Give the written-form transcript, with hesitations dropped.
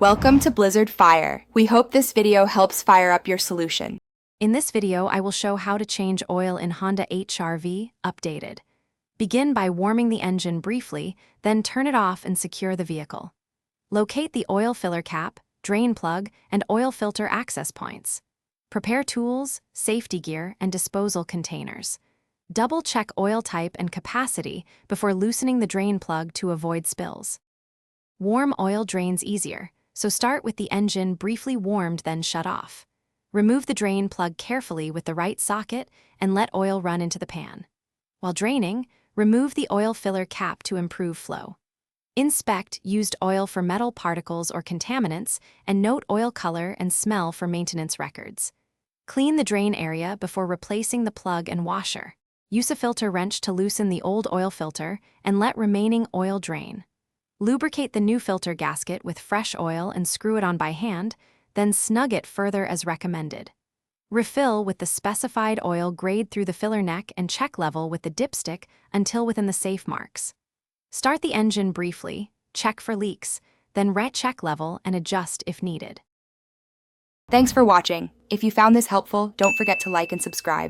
Welcome to Blizzard Fire. We hope this video helps fire up your solution. In this video, I will show how to change oil in Honda Hrv updated. Begin by warming the engine briefly, then turn it off and secure the vehicle. Locate the oil filler cap, drain plug, and oil filter access points. Prepare tools, safety gear, and disposal containers. Double-check oil type and capacity before loosening the drain plug to avoid spills. Warm oil drains easier, so start with the engine briefly warmed then shut off. Remove the drain plug carefully with the right socket and let oil run into the pan. While draining, remove the oil filler cap to improve flow. Inspect used oil for metal particles or contaminants and note oil color and smell for maintenance records. Clean the drain area before replacing the plug and washer. Use a filter wrench to loosen the old oil filter and let remaining oil drain. Lubricate the new filter gasket with fresh oil and screw it on by hand, then snug it further as recommended. Refill with the specified oil grade through the filler neck and check level with the dipstick until within the safe marks. Start the engine briefly, check for leaks, then check level and adjust if needed. Thanks for watching. If you found this helpful, don't forget to like and subscribe.